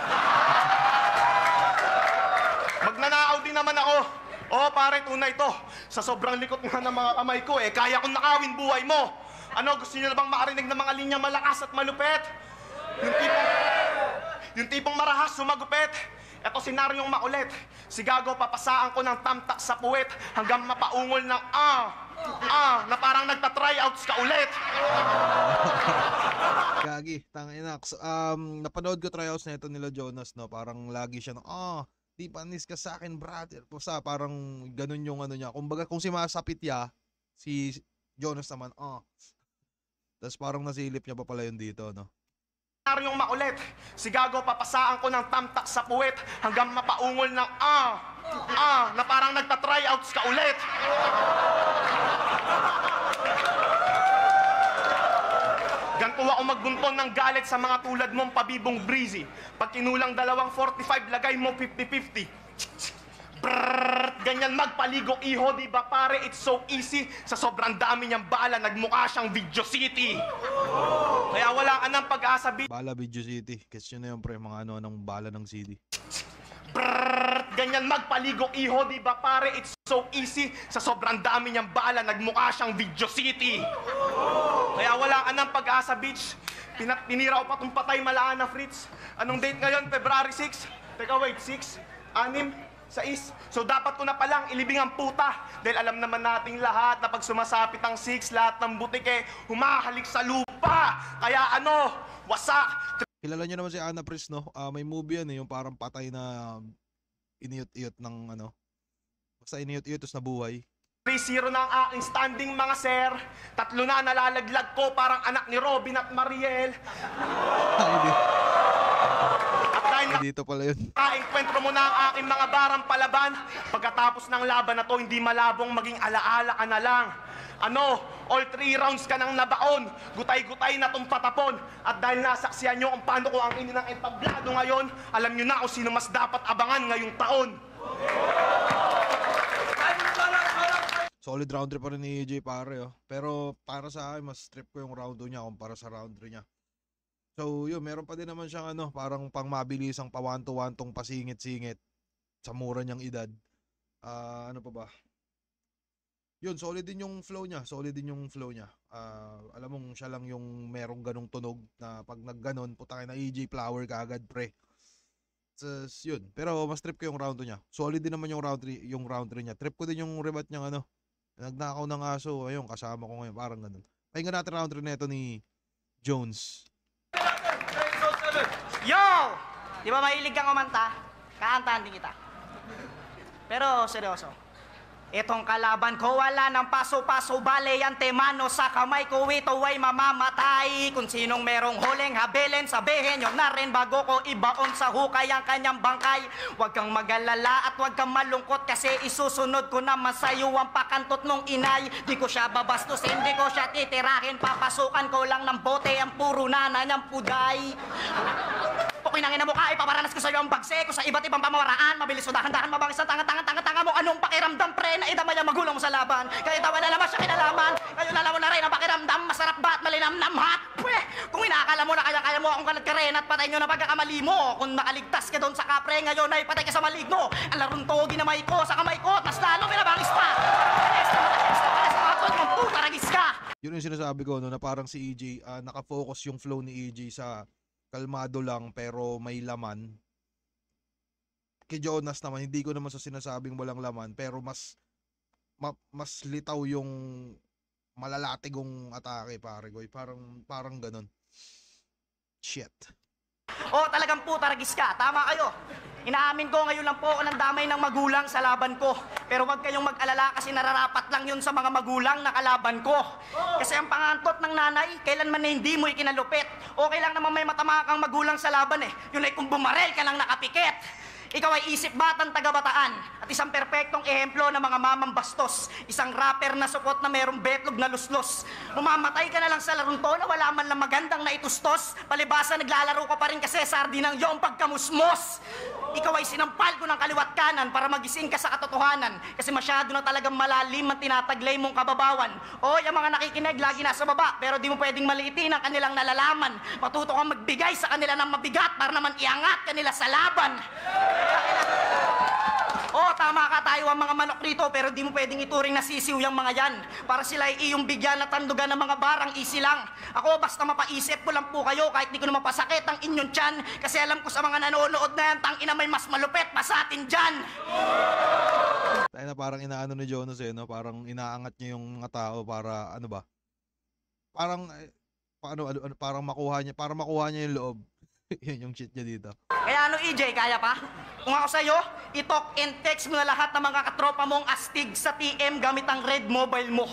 Magnanakaw din naman ako. Pare, tunay to. Sa sobrang likot nga ng mga kamay ko, kaya kong nakawin buhay mo. Ano, gusto niyo na bang makarinig ng mga linya malakas at malupet? Yung tipong marahas, sumagupit. Eto senaryong makulit. Si Gago, papasaan ko ng tamtak sa puwet hanggang mapaungol ng na parang nagta-tryouts ka ulit. Gagi, tangina. Napanood ko tryouts na ito nila Jonas, no? Parang lagi siya di panis ka sa akin, brother. Parang ganun yung ano niya. Kumbaga, kung si masapit ya, si Jonas naman, Tapos parang nasilip niya pa pala yun dito, no? Senaryong makulit. Si Gago, papasaan ko ng tamtak sa puwet hanggang mapaungol ng na parang nagta-tryouts ka ulit. Ganto ako magbunton ng galit sa mga tulad mong pabibong breezy. Pag kinulang 2.45, lagay mo 50-50. Ganyan magpaligo, iho, di ba pare? It's so easy. Sa sobrang dami niyang bala, nagmukha siyang Video City. Kaya wala ka ng pag-asa. Bala Video City. Question na yun, pre. Mga ano ng bala ng CD. ganyan magpaligo iho, di ba pare? It's so easy. Sa sobrang dami niyang bala, nagmukha siyang Video City. Kaya wala ka ng pag-asa, bitch. Tinira ko pa itong patay malaan na Fritz. Anong date ngayon? February 6? Teka, wait, 6? 6? 6? So dapat ko na palang ilibing ang puta. Dahil alam naman nating lahat na pag sumasapit ang 6, lahat ng butike humahalik sa lupa. Kaya ano, wasak. Kilala niyo naman si Anna Pris, no? May movie yan yung parang patay na iniyot-iyot ng ano. Basta iniyot-iyot tapos nabuhay. 3-0 na ang aking standing, mga sir. 3 na nalalaglag ko parang anak ni Robin at Mariel. At dahil Dito pala yun. nakaenkwentro mo na ang aking mga barang palaban, pagkatapos ng laban na to, hindi malabong maging alaala ka na lang. Ano, all 3 rounds ka nang nabaon, gutay-gutay na tong patapon. At dahil nasaksiyan nyo kung paano ko ang ininang entablado ngayon, alam nyo na kung sino mas dapat abangan ngayong taon. Solid round 3 pa rin ni AJ pare, oh. Pero para sa akin, mas trip ko yung round 2 niya kumpara sa round 3 niya. So yun, meron pa din naman siyang ano, parang pang mabilisang pa 1-to-1 tong pasingit-singit sa mura niyang edad. Ano pa ba? Yun, solid din yung flow niya. Alam mong siya lang yung merong ganong tunog na pag nagganon, putangin na AJ Flower ka agad, pre. So, yun. Pero mas trip ko yung round 2 niya. Solid din naman yung round 3 niya. Trip ko din yung rebat niyang ano. Nagnakaw ng aso, ayun, kasama ko ngayon, parang ganun. Pakinggan natin round 3 nito ni Jones. Yo! Di ba mahilig kang kumanta? Kaantahan din kita. Pero seryoso, itong kalaban ko wala ng paso-paso, bale yan temano sa kamay ko, ito ay mamamatay. Kung sinong merong huling habilin, sabihin nyo na rin bago ko ibaon sa hukay ang kanyang bangkay. Huwag kang mag-alala at huwag kang malungkot kasi isusunod ko naman sa'yo ang pakantot nung inay. Di ko siya babastusin, di ko siya titirahin, papasukan ko lang ng bote ang puro nana niyang puday. Kinangin na mukha, ipaparanas ko sa'yo ang bagse ko sa iba't ibang pamamaraan. Mabilis o dahan-dahan, mabangis ang tanga-tanga mo. Anong pakiramdam, pre, na idamay ang magulang mo sa laban? Kaya tawa na naman siya kinalaman. Ngayon alam mo na rin ang pakiramdam, masarap ba at malinamnam, ha? Pre, kung inaakala mo na kaya mo akong kalat ka rin at patay nyo na pagkakamali mo. Kung nakaligtas ka doon sa kapre, ngayon ay patay ka sa maligno. Ang larong to, ginamay ko sa kamay ko, mas lalo pinabangis pa. Yun yung sinasabi ko, no, na parang si EJ, nakafocus yung flow ni EJ sa kalmado lang pero may laman. Kay Jonas naman, hindi ko naman sa sinasabing walang laman, pero mas litaw yung malalatigong atake, pare goy. Parang ganun. Shit. Oh, talagang puta, ragis ka. Tama kayo. Inaamin ko, ngayon lang po ako ng damay ng magulang sa laban ko. Pero wag kayong mag-alala kasi nararapat lang yun sa mga magulang na kalaban ko. Kasi ang pangantot ng nanay, kailanman na hindi mo ikinalupit. Okay lang naman may matama kang magulang sa laban eh. Yun ay kung bumarel ka lang nakapikit. Ikaw ay isip batang taga-bataan at isang perpektong ehemplo ng mga mamang bastos. Isang rapper na sukot na merong betlog na luslos. Mumamatay ka na lang sa larong to na wala man lang magandang naitustos. Palibasa naglalaro ka pa rin kasi sardinang yung pagkamusmos. Ikaw ay sinampal ko ng kaliwat kanan para magising ka sa katotohanan. Kasi masyado na talagang malalim ang tinataglay mong kababawan. O, yung mga nakikinig lagi nasa baba pero di mo pwedeng maliitin ang kanilang nalalaman. Matuto kang magbigay sa kanila ng mabigat para naman iangat kanila sa laban. Oh, tama ka, tayo ang mga manok rito, pero di mo pwedeng ituring na sisiw yung mga yan. Para sila ay iyong bigyan at tandugan ng mga barang easy lang. Ako, basta mapaisip ko lang po kayo kahit di ko na mapasakit ang inyong tiyan. Kasi alam ko sa mga nanonood na yan, tangina may mas malupit pa sa atin dyan. Tayo na parang inaano ni Jonas no? Parang inaangat niya yung mga tao para, ano ba? Parang, parang makuha niya yung loob. Yan yung shit niya dito. Kaya ano, EJ, kaya pa? Kung ako sa'yo, i-talk and text mo na lahat ng mga katropa mong astig sa TM gamit ang red mobile mo.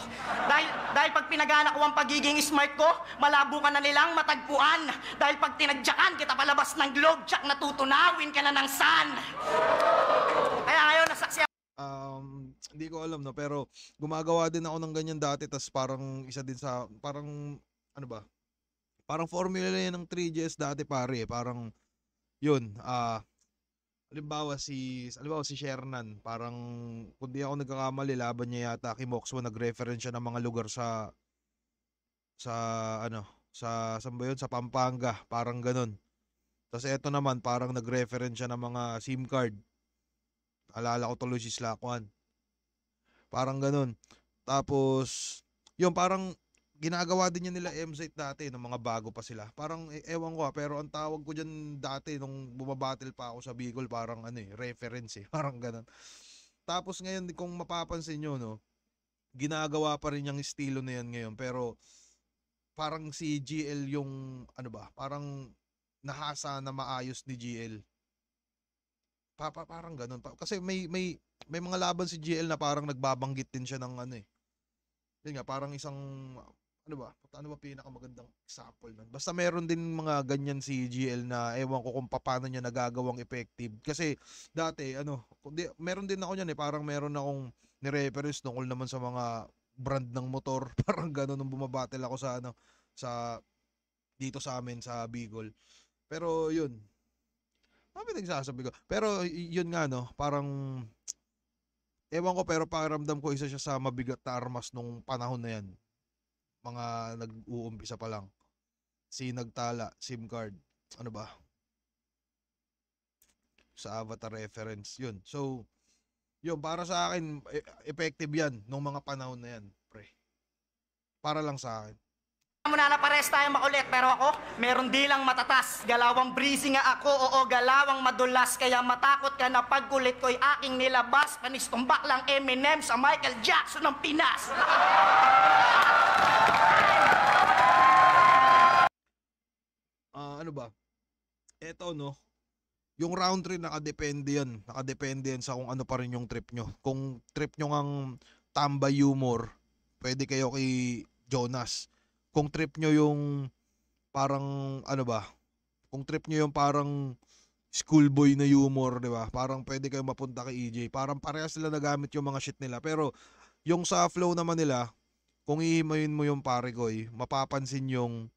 Dahil pag pinagana ko ang pagiging smart ko, malabo ka na nilang matagpuan. Dahil pag tinadyakan kita palabas ng globe, tsak natutunawin ka na ng sun. Kaya ngayon, nasaksi hindi ko alam, no, pero gumagawa din ako ng ganyan dati, tas parang isa din sa, parang, ano ba? Parang formula yan ng 3GS dati, pare. Parang, yun, halimbawa si Shernan, parang, kung di ako nagkakamali, laban niya yata kay Moxwo, nag-reference siya ng mga lugar sa saan ba yun? Sa Pampanga, parang ganun. Tapos eto naman, parang nag-reference siya ng mga SIM card. Alala ko tuloy si Slack 1. Parang ganun. Tapos, yun, parang ginagawa din yan nila MZ dati nung mga bago pa sila. Parang, ewan ko pero ang tawag ko dyan dati nung bumabattle pa ako sa Bicol, parang reference Parang ganun. Tapos ngayon, kung mapapansin nyo, no, ginagawa pa rin yung estilo na yan ngayon. Pero, parang si GL yung, parang nahasa na maayos ni GL. Parang ganun. Kasi may mga laban si GL na parang nagbabanggit din siya ng yun nga, parang isang, ano ba pinakamagandang example nun? Basta meron din mga ganyan si GL na ewan ko kung paano niya nagagawang effective. Kasi dati, meron din ako yan parang meron akong nireference tungkol naman sa mga brand ng motor. Parang gano'n nung bumabattle ako sa dito sa amin sa Bicol. Pero yun, nagsasabi ko. Pero yun nga parang ewan ko pero pakiramdam ko isa siya sa mabigat na armas nung panahon na yan. Mga nag-uumpisa pa lang. Si nagtala, SIM card. Ano ba? Sa avatar reference. Yun. So, yun, para sa akin, effective yan nung mga panahon na yan, pre. Para lang sa akin. Muna na pares tayo makulit, pero ako, meron dilang matatas. Galawang breezy nga ako, oo, galawang madulas. Kaya matakot ka na pagkulit ko'y aking nilabas. Panistumbak lang Eminem sa Michael Jackson ng Pinas. Ano ba? Eto, yung round 3 nakadepende yan. Nakadepende yan sa kung ano pa rin yung trip nyo. Kung trip nyo ngang tambay humor, pwede kayo kay Jonas. Kung trip nyo yung parang kung trip nyo yung parang schoolboy na humor, di ba? Parang pwede kayo mapunta kay EJ. Parang parehas sila nagamit yung mga shit nila. Pero yung sa flow naman nila, kung ihimayin mo yung pare ko, mapapansin yung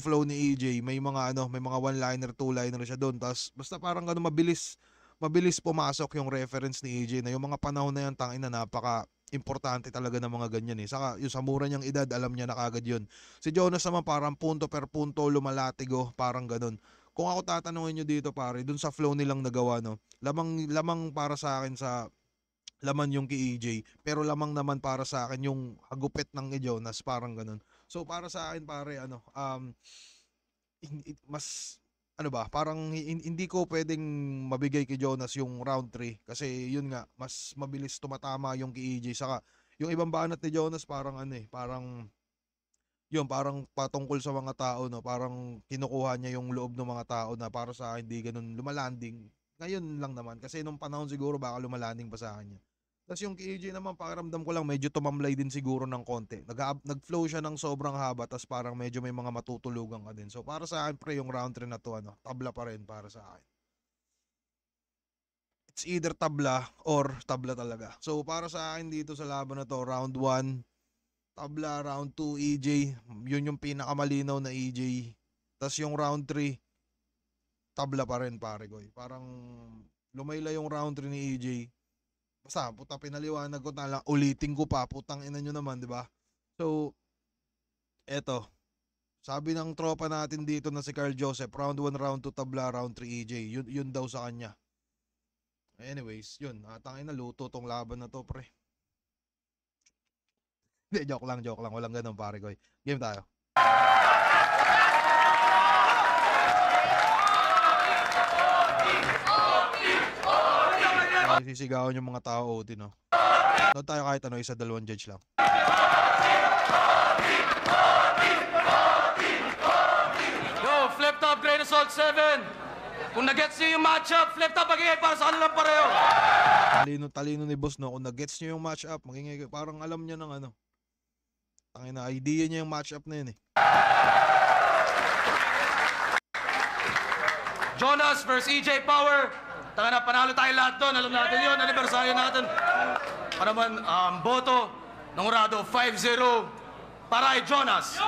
flow ni EJ, may mga may mga one-liner, two-liner siya doon. Tapos basta parang mabilis pumasok yung reference ni EJ na yung mga panahon na yan, tangina, napaka-importante talaga ng mga ganyan Saka yung sa mura niyang edad, alam niya na kagad yun. Si Jonas naman parang punto per punto, lumalatigo, parang ganun. Kung ako tatanungin nyo dito pare, dun sa flow nilang nagawa, lamang para sa akin sa laman yung kay EJ, pero lamang naman para sa akin yung hagupit ng Jonas, parang ganun. So para sa akin pare, mas parang hindi ko pwedeng mabigay kay Jonas yung round 3 kasi yun nga, mas mabilis tumatama yung kay EJ. Saka yung ibang banat ni Jonas parang parang yun, parang patungkol sa mga tao, parang kinukuha niya yung loob ng mga tao na para sa akin di ganun lumalanding. Ngayon lang naman kasi nung panahon siguro baka lumalanding pa sa akin. Tapos yung KJ naman, pakiramdam ko lang medyo tumamlay din siguro ng konti. Nag-flow siya ng sobrang haba, tapos parang medyo may mga matutulugan ka din. So para sa akin pre, yung round 3 na to, tabla pa rin para sa akin. It's either tabla or tabla talaga. So para sa akin dito sa laban na to, round 1, tabla, round 2, EJ. Yun yung pinakamalinaw na EJ. Tapos yung round 3, tabla pa rin pare ko. Parang lumayla yung round 3 ni EJ. Basta, pinaliwanag ko na lang, ulitin ko pa, putang ina nyo naman, di ba? So, eto. Sabi ng tropa natin dito na si Carl Joseph, round 1, round 2, tabla, round 3, EJ. Yun daw sa kanya. Anyways, yun. Tangina, luto tong laban na to, pre. Hindi, joke lang. Walang ganun, pare ko. Game tayo. Sisigawan yung mga tao OT, no? Doon tayo kahit isa, dalawang judge lang. Yo, flip top, grain of salt 7. Kung nag-gets nyo yung matchup, flip top, magigay para sa kanilang pareho. Talino ni boss, no? Kung nag-gets nyo yung matchup, magiging parang alam niya ng tangina, idea niya yung matchup na yun Jonas versus EJ Power. Taka na, panalo tayo lahat doon. Alam natin yun, anibersaryo natin. Ano man, boto ng Urado, 5-0 para kay Jonas.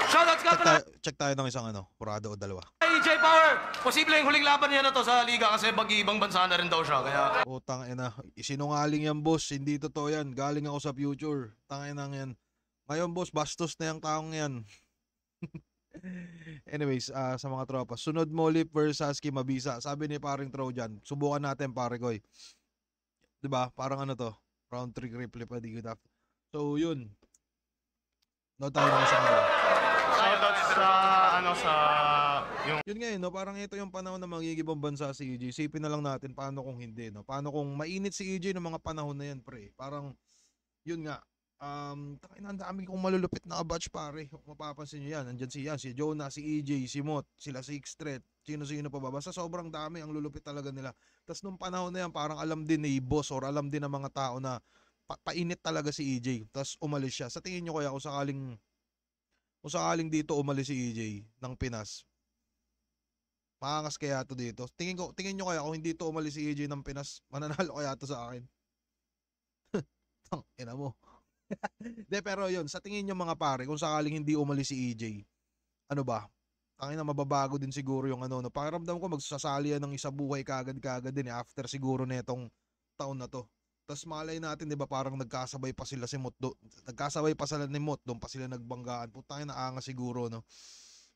Shoutouts ka pala. Check tayo ng isang Urado o dalawa. EJ Power, posibleng huling laban niya na to sa liga kasi ibang bansa na rin daw siya. Kaya... Utang ina, isinungaling yan boss, hindi totoo yan. Galing ako sa future. Tangina yan. Ngayon boss, bastos na yung taong yan. Anyways, sa mga tropa, sunod mo Lip versus Kimabisa. Sabi ni paring Trojan, subukan natin pare koy. 'Di ba? Parang ano to, round 3 Cripply pa di good after. So, yun. No tayo na sa kanila. Shoutouts sa, ano, sa, yung Yun ngayon, no, parang ito yung panahon na magigibang bansa si EJ. Isipin na lang natin paano kung hindi, no? Paano kung mainit si EJ ng mga panahon na yan, pre. Parang, yun nga, ang dami kong malulupit na batch, pare. Kung mapapansin nyo yan, nandyan si Jonah, si EJ, si Mot, sila si Xthreat, sino-sino pa ba. Basta sobrang dami, ang lulupit talaga nila. Tapos nung panahon na yan, parang alam din ni boss or alam din ng mga tao na painit talaga si EJ. Tapos umalis siya. Sa tingin nyo kaya kung sakaling dito umalis si EJ ng Pinas, maangas kaya to dito? Tingin nyo kaya kung hindi to umalis si EJ ng Pinas, mananalo kaya to sa akin? Tang ina mo. De, pero yun, sa tingin nyo mga pare, kung sakaling hindi umalis si EJ, ano ba? Tangina, mababago din siguro yung ano, no? Pakiramdam ko magsasali yan ng isa buhay kagad din after siguro netong taon na to. Tapos malay natin, 'di ba, parang nagkasabay pa sila nagkasabay pa sila ni Mot, doon pa sila nagbanggaan. Putang ina, naangas siguro, no.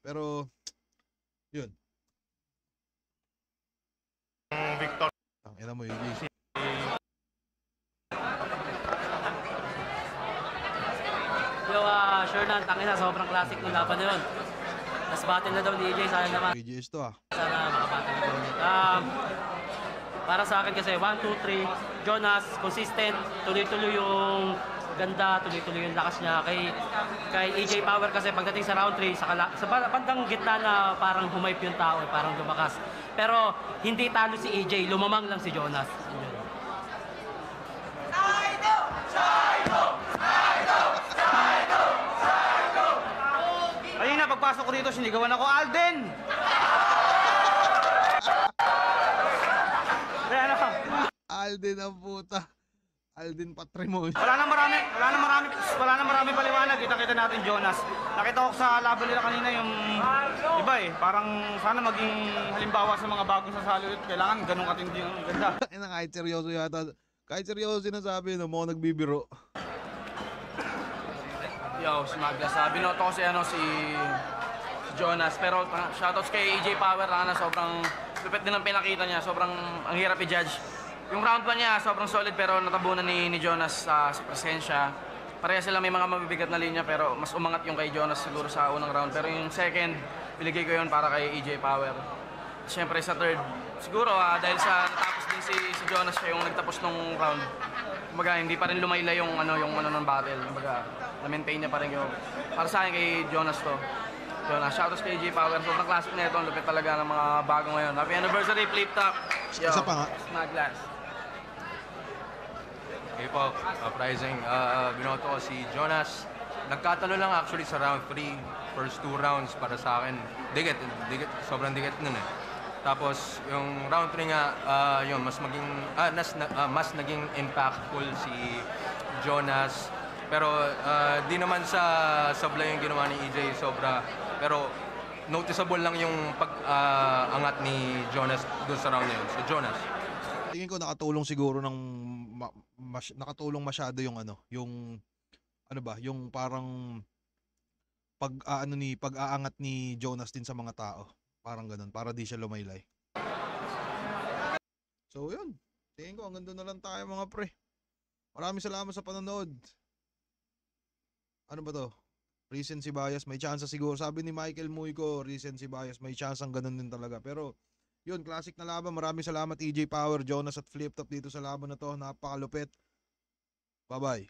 Pero yun. Victor. Tangina mo, EJ. Yo, sure na, tangina, sobrang classic ng laban na yun. Tapos battle na daw ni EJ, sayang naman. EJ to Sana makabattle na ulit. Para sa akin kasi, 1, 2, 3, Jonas, consistent, tuloy-tuloy yung ganda, tuloy-tuloy yung lakas niya. Kay EJ Power kasi pagdating sa round 3, sa bandang gitna na parang humayp yung tao, parang lumakas. Pero hindi talo si EJ, lumamang lang si Jonas. Kanina, pagpasok ko dito, sinigawan ako, Alden! Ano? Alden ang puta. Alden Patrimoy. Wala nang marami paliwanag. Kita natin Jonas. Nakita ko sa laban nila kanina yung iba parang sana maging halimbawa sa mga bagong sasali ulit. Kailangan ganun katindi yung ganda. Kahit seryoso yata. Kahit seryoso sinasabi, no, mo nagbibiro. Yo, si Magla. Binoto ko si Jonas. Pero shoutouts kay EJ Power na sobrang lupit din ang pinakita niya. Sobrang ang hirap i-judge. Yung round 1 niya, sobrang solid pero natabunan ni Jonas sa presensya. Pareha sila may mga mabibigat na linya pero mas umangat yung kay Jonas siguro sa unang round. Pero yung second, binigay ko yun para kay EJ Power. Siyempre sa third, siguro dahil sa natapos din si Jonas siya yung nagtapos nung round. Kumbaga, hindi pa rin lumaylay yung ng battle. Kumbaga, na-maintain niya pa rin yung para sa akin kay Jonas to. Jonas, shoutouts kay EJ Power. Sobrang classic na ito. Ang lupit talaga ng mga bago ngayon. Happy anniversary, Flip Top. Yo, Isa pa nga. Maglas. Okay po, uprising. Binoto ko si Jonas. Nagkatalo lang actually sa round 3. First 2 rounds para sa akin. Dikit, sobrang dikit nun eh. Tapos yung round 3 nga, yun, mas naging impactful si Jonas. Pero di naman sa sablay yung ginawa ni EJ sobra. Pero noticeable lang yung pag-angat ni Jonas doon sa round na yun. So Jonas. Tingin ko nakatulong siguro nakatulong masyado yung yung parang pag-aangat ni Jonas din sa mga tao. Parang ganun, para di siya lumaylay. So yun, tingin ko hanggang doon na lang tayo mga pre. Maraming salamat sa panonood. Ano ba to? Recency bias, may chance siguro. Sabi ni Michael Muyko, recency bias, may chance ang ganun din talaga. Pero yun, classic na laban. Maraming salamat EJ Power, Jonas at Flip Top dito sa laban na to. Napakalupit. Bye-bye.